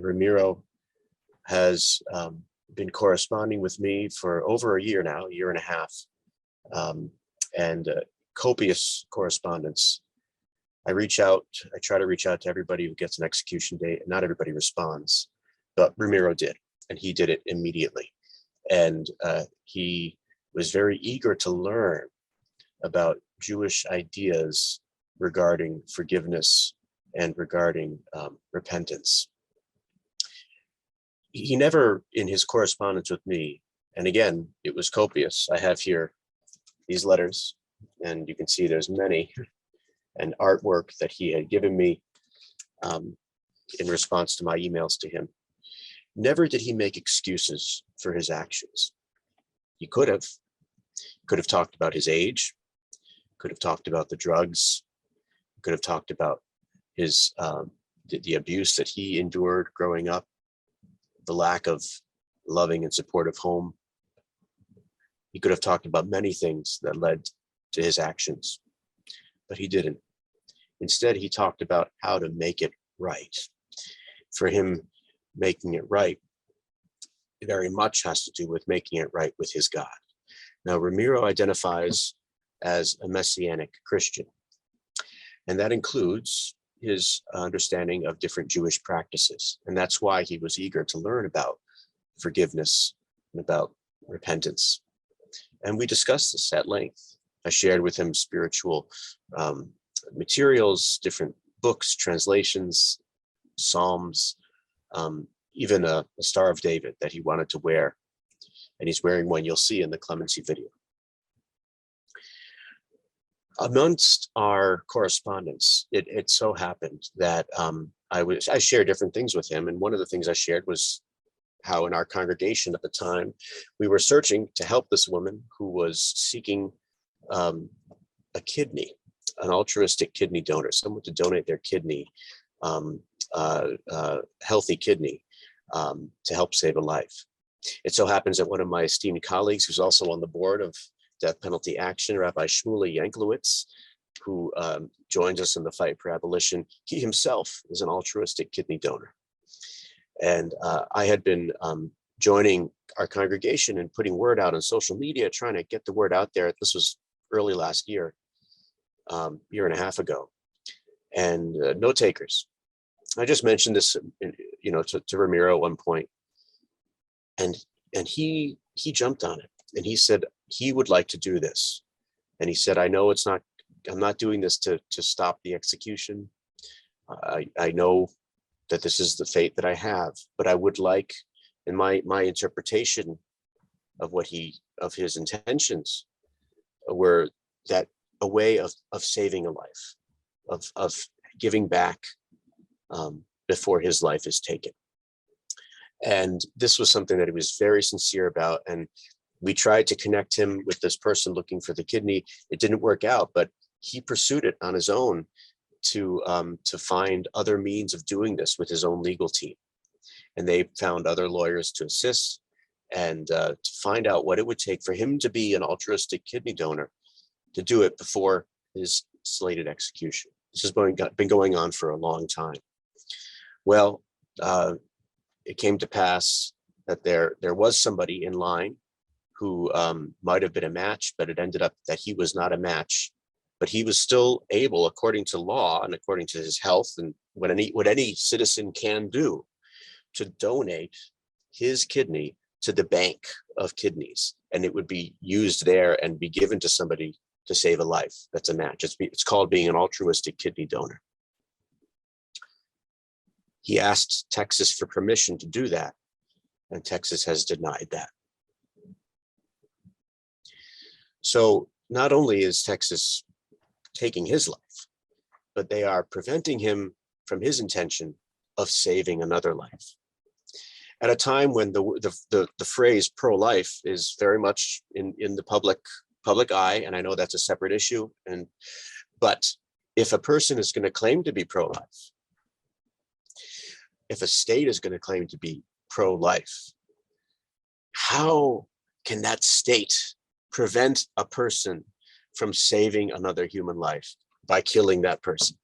Ramiro has been corresponding with me for over a year now, a year and a half, and copious correspondence. I try to reach out to everybody who gets an execution date, and not everybody responds, but Ramiro did, and he did it immediately. And he was very eager to learn about Jewish ideas regarding forgiveness and regarding repentance. He never, in his correspondence with me, and again, it was copious. I have here these letters, and you can see there's many, and artwork that he had given me in response to my emails to him. Never did he make excuses for his actions. He could have talked about his age, could have talked about the drugs, could have talked about his the abuse that he endured growing up, the lack of loving and supportive home. He could have talked about many things that led to his actions, but he didn't. Instead, he talked about how to make it right. For him, making it right very much has to do with making it right with his God. Now, Ramiro identifies as a Messianic Christian, and that includes his understanding of different Jewish practices. And that's why he was eager to learn about forgiveness and about repentance. And we discussed this at length. I shared with him spiritual materials, different books, translations, Psalms, even a Star of David that he wanted to wear. And he's wearing one you'll see in the Clemency video. Amongst our correspondence, it so happened that I shared different things with him. And one of the things I shared was how in our congregation at the time, we were searching to help this woman who was seeking a kidney, an altruistic kidney donor, someone to donate their kidney, healthy kidney, to help save a life. It so happens that one of my esteemed colleagues, who's also on the board of Death Penalty Action, Rabbi Shmuley Yanklowitz, who joins us in the fight for abolition, he himself is an altruistic kidney donor. And I had been joining our congregation and putting word out on social media, trying to get the word out there. This was early last year, year and a half ago, and no takers. I just mentioned this, to Ramiro at one point, and he jumped on it, and he said he would like to do this, and he said, I'm not doing this to stop the execution. I know that this is the fate that I have, but I would like, in my interpretation of his intentions were that a way of saving a life, of giving back before his life is taken. And this was something that he was very sincere about. And we tried to connect him with this person looking for the kidney. It didn't work out, but he pursued it on his own to find other means of doing this with his own legal team. And they found other lawyers to assist and to find out what it would take for him to be an altruistic kidney donor, to do it before his slated execution. This has been going on for a long time. Well, it came to pass that there was somebody in line who might have been a match, but it ended up that he was not a match. But he was still able, according to law and according to his health and what any citizen can do, to donate his kidney to the bank of kidneys, and it would be used there and be given to somebody to save a life. That's a match. It's called being an altruistic kidney donor. He asked Texas for permission to do that, and Texas has denied that. So not only is Texas taking his life, but they are preventing him from his intention of saving another life. At a time when the phrase pro-life is very much in the public eye, and I know that's a separate issue, but if a person is going to claim to be pro-life, if a state is going to claim to be pro-life, how can that state prevent a person from saving another human life by killing that person?